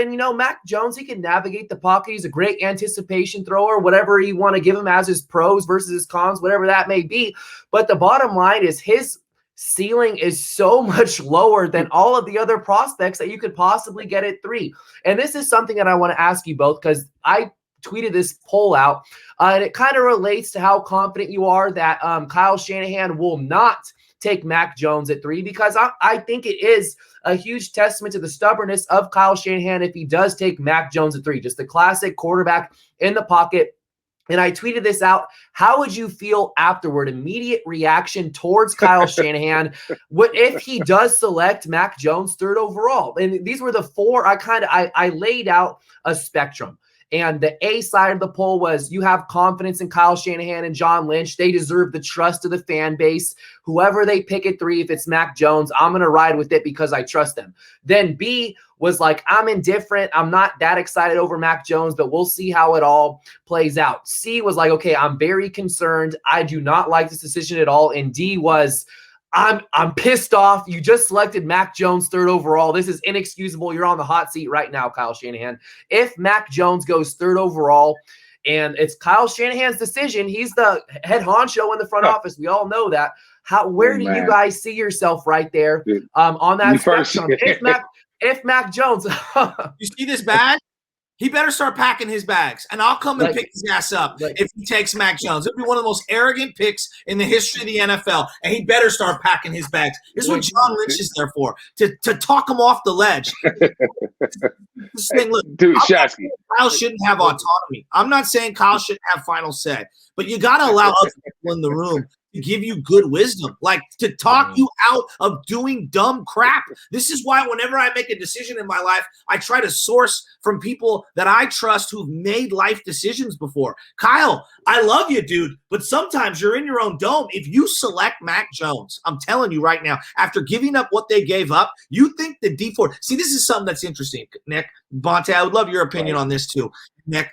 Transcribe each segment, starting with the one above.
And, Mac Jones, he can navigate the pocket. He's a great anticipation thrower, whatever you want to give him as his pros versus his cons, whatever that may be. But the bottom line is his ceiling is so much lower than all of the other prospects that you could possibly get at 3. And this is something that I want to ask you both, because I tweeted this poll out, and it kind of relates to how confident you are that Kyle Shanahan will not take Mac Jones at 3, because I think it is a huge testament to the stubbornness of Kyle Shanahan if he does take Mac Jones at 3, just the classic quarterback in the pocket. And I tweeted this out. How would you feel afterward? Immediate reaction towards Kyle Shanahan. What if he does select Mac Jones 3rd overall? And these were the 4. I laid out a spectrum. And the A side of the poll was, you have confidence in Kyle Shanahan and John Lynch. They deserve the trust of the fan base. Whoever they pick at 3, if it's Mac Jones, I'm going to ride with it because I trust them. Then B was like, I'm indifferent. I'm not that excited over Mac Jones, but we'll see how it all plays out. C was like, okay, I'm very concerned. I do not like this decision at all. And D was, I'm pissed off. You just selected Mac Jones 3rd overall. This is inexcusable. You're on the hot seat right now, Kyle Shanahan. If Mac Jones goes 3rd overall and it's Kyle Shanahan's decision, he's the head honcho in the front office. We all know that. Where do you guys see yourself right there on that spectrum? If Mac Jones. You see this bag? He better start packing his bags, and I'll come and pick his ass up if he takes Mac Jones. It'll be one of the most arrogant picks in the history of the NFL, and he better start packing his bags. This is what John Lynch is there for, to talk him off the ledge. This thing, look, dude, Shasky. Kyle shouldn't have autonomy. I'm not saying Kyle shouldn't have final say, but you got to allow other people in the room to give you good wisdom, like to talk you out of doing dumb crap. This is why whenever I make a decision in my life, I try to source from people that I trust who've made life decisions before. Kyle, I love you, dude, but sometimes you're in your own dome. If you select Mac Jones, I'm telling you right now, after giving up what they gave up, you think the D Ford. See, this is something that's interesting, Nick. Bonta, I would love your opinion on this too, Nick.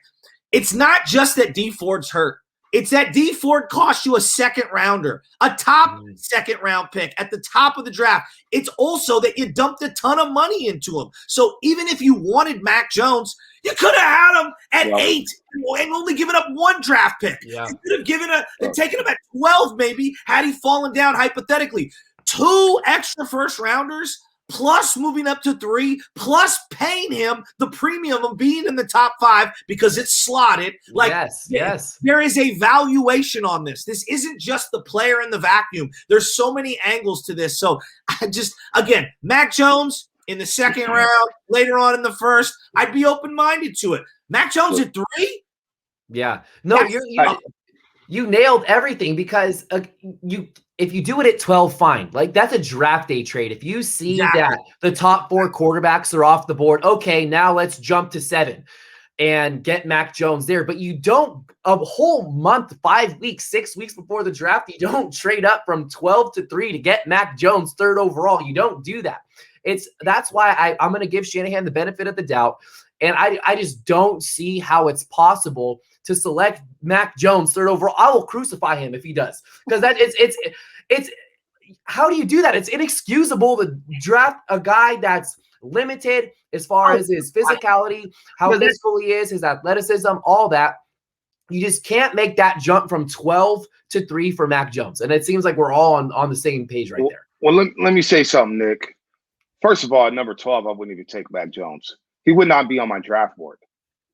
It's not just that D Ford's hurt. It's that D Ford cost you a 2nd rounder, a top 2nd round pick at the top of the draft. It's also that you dumped a ton of money into him. So even if you wanted Mac Jones, you could have had him at 8 and only given up 1 draft pick. Yeah. You could have taken him at 12 maybe had he fallen down hypothetically. 2 extra first rounders plus moving up to 3, plus paying him the premium of being in the top 5 because it's slotted. Like, yes. There is a valuation on this. This isn't just the player in the vacuum. There's so many angles to this. So again, Mac Jones in the 2nd round, later on in the 1st, I'd be open-minded to it. Mac Jones at 3? Yeah. No, you nailed everything because if you do it at 12, fine. Like, that's a draft day trade. If you see that the top 4 quarterbacks are off the board, okay, now let's jump to 7 and get Mac Jones there. But you don't, a whole month, 5 weeks, 6 weeks before the draft, you don't trade up from 12 to 3 to get Mac Jones 3rd overall. You don't do that. That's why I'm going to give Shanahan the benefit of the doubt. And I just don't see how it's possible to select Mac Jones 3rd overall. I will crucify him if he does, because it's how do you do that? It's inexcusable to draft a guy that's limited as far as his physicality, how physical he is, his athleticism, all that. You just can't make that jump from 12 to 3 for Mac Jones. And it seems like we're all on the same page right there. Well, let me say something, Nick. First of all, at number 12, I wouldn't even take Mac Jones. He would not be on my draft board.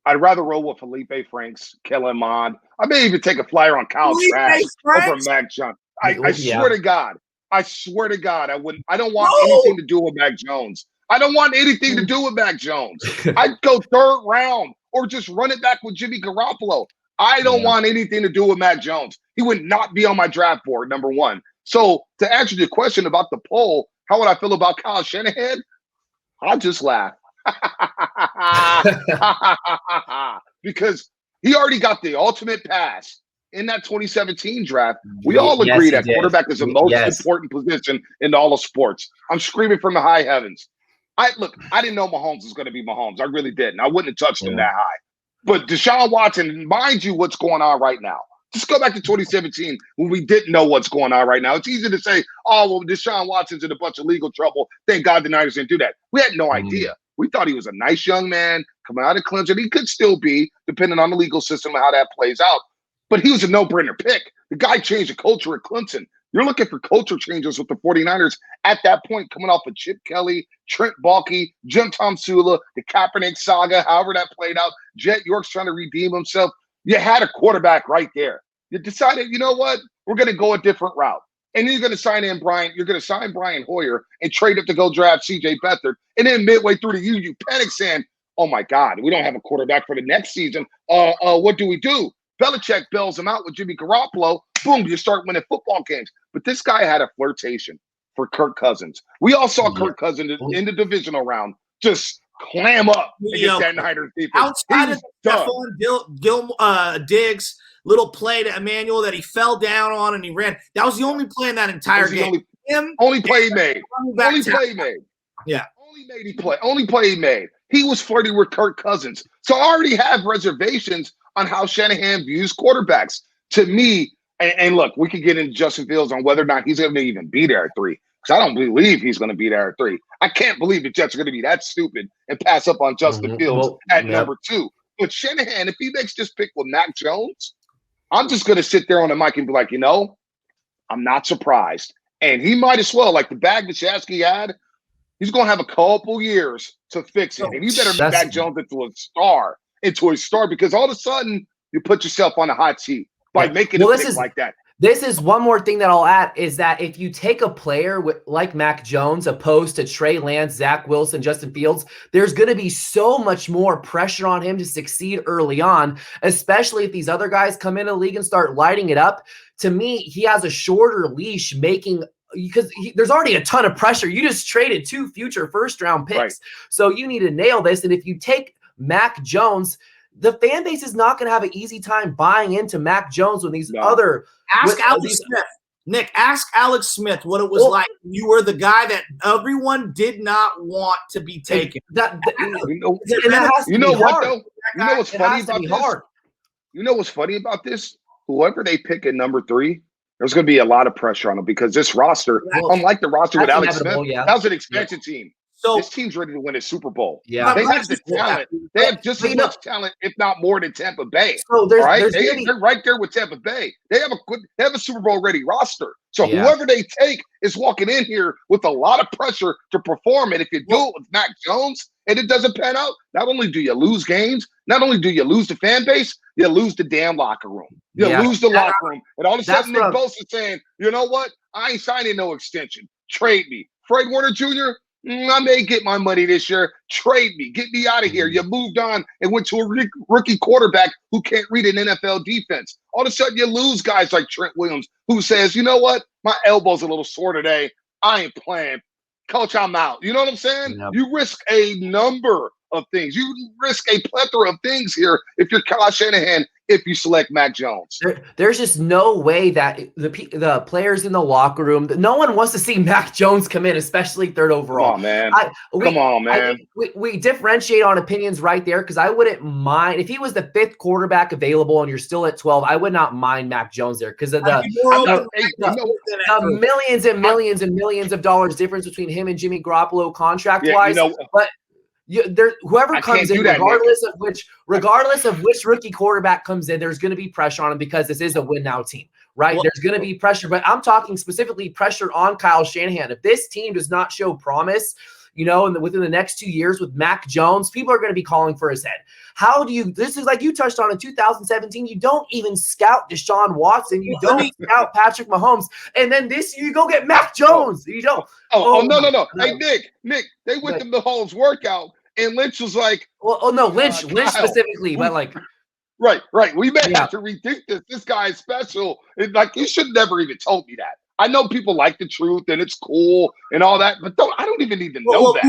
I'd rather roll with Felipe Franks, Kellen Mond. I may even take a flyer on Kyle Trask over Mac Jones. I swear to God. I swear to God, I wouldn't. I don't want anything to do with Mac Jones. I don't want anything to do with Mac Jones. I'd go 3rd round or just run it back with Jimmy Garoppolo. I don't want anything to do with Mac Jones. He would not be on my draft board, number 1. So to answer the question about the poll, how would I feel about Kyle Shanahan? I'll just laugh. Because he already got the ultimate pass in that 2017 draft. We all agree that quarterback is the most important position in all of sports. I'm screaming from the high heavens. I didn't know Mahomes was going to be Mahomes. I really didn't. I wouldn't have touched him that high. But Deshaun Watson, mind you what's going on right now. Just go back to 2017 when we didn't know what's going on right now. It's easy to say, oh, well, Deshaun Watson's in a bunch of legal trouble. Thank God the Niners didn't do that. We had no idea. We thought he was a nice young man coming out of Clemson. He could still be, depending on the legal system and how that plays out. But he was a no-brainer pick. The guy changed the culture at Clemson. You're looking for culture changes with the 49ers at that point, coming off of Chip Kelly, Trent Baalke, Jim Tomsula, the Kaepernick saga, however that played out. Jet York's trying to redeem himself. You had a quarterback right there. You decided, you know what? We're going to go a different route. And you're going to sign Brian Hoyer and trade up to go draft C.J. Beathard. And then midway through the year, you panic saying, oh, my God, we don't have a quarterback for the next season. What do we do? Belichick bails him out with Jimmy Garoppolo. Boom, you start winning football games. But this guy had a flirtation for Kirk Cousins. We all saw Kirk Cousins in the divisional round just clam up against that Niners defense. Outside of Stephon Diggs' little play to Emmanuel that he fell down on and he ran, that was the only play in that entire game. Only play he made. Yeah. Only play he made. He was flirting with Kirk Cousins. So I already have reservations on how Shanahan views quarterbacks. To me, and look, we could get into Justin Fields on whether or not he's going to even be there at 3. Because I don't believe he's going to be there at 3. I can't believe the Jets are going to be that stupid and pass up on Justin Fields at number 2. But Shanahan, if he makes this pick with Mac Jones, I'm just going to sit there on the mic and be like, I'm not surprised. And he might as well, like the bag that Shasky had, he's going to have a couple years to fix it. And you better make Mac Jones into a star, because all of a sudden you put yourself on a hot seat by making a pick like that. This is one more thing that I'll add is that if you take a player like Mac Jones opposed to Trey Lance, Zach Wilson, Justin Fields, there's going to be so much more pressure on him to succeed early on, especially if these other guys come in the league and start lighting it up. To me, he has a shorter leash because there's already a ton of pressure. You just traded 2 future first-round picks. Right. So you need to nail this. And if you take Mac Jones, the fan base is not going to have an easy time buying into Mac Jones when these other – Ask Alex Smith. Nick, ask Alex Smith what it was like. You were the guy that everyone did not want to be taken. You know what, though? You know what's funny about this? You know what's funny about this? Whoever they pick at number 3, there's going to be a lot of pressure on them because this roster, unlike the roster with Alex Smith, that was an expansion team. So this team's ready to win a Super Bowl. Yeah, they have the talent. They have just as much talent, if not more, than Tampa Bay. So they're right there with Tampa Bay. They have a Super Bowl ready roster. So whoever they take is walking in here with a lot of pressure to perform. And if you do it with Mac Jones and it doesn't pan out, not only do you lose games, not only do you lose the fan base, you lose the damn locker room. You lose the locker room. And all of a sudden, Nick Bosa's saying, you know what? I ain't signing no extension. Trade me. Fred Warner Jr., I may get my money this year. Trade me. Get me out of here. You moved on and went to a rookie quarterback who can't read an NFL defense. All of a sudden, you lose guys like Trent Williams, who says, you know what? My elbow's a little sore today. I ain't playing. Coach, I'm out. You know what I'm saying? Yep. You risk a number of things. You risk a plethora of things here if you're Kyle Shanahan, if you select Mac Jones. There's just no way that the players in the locker room, no one wants to see Mac Jones come in, especially 3rd overall. Come on, man. We differentiate on opinions right there because I wouldn't mind if he was the 5th quarterback available and you're still at 12. I would not mind Mac Jones there because of the millions and millions and millions of dollars difference between him and Jimmy Garoppolo contract-wise. But whoever comes in, regardless of which rookie quarterback comes in, there's going to be pressure on him because this is a win now team, right? There's going to be pressure, but I'm talking specifically pressure on Kyle Shanahan. If this team does not show promise, within the next 2 years with Mac Jones, people are going to be calling for his head. This is like you touched on in 2017, you don't even scout Deshaun Watson, you don't scout Patrick Mahomes, and then this year you go get Mac Jones. You don't. No. Hey, Nick, they went to Mahomes workout, and Lynch was like, Lynch specifically, but like. Right. We may have to rethink this. This guy is special. You should never even told me that. I know people like the truth and it's cool and all that, but I don't even need to know that.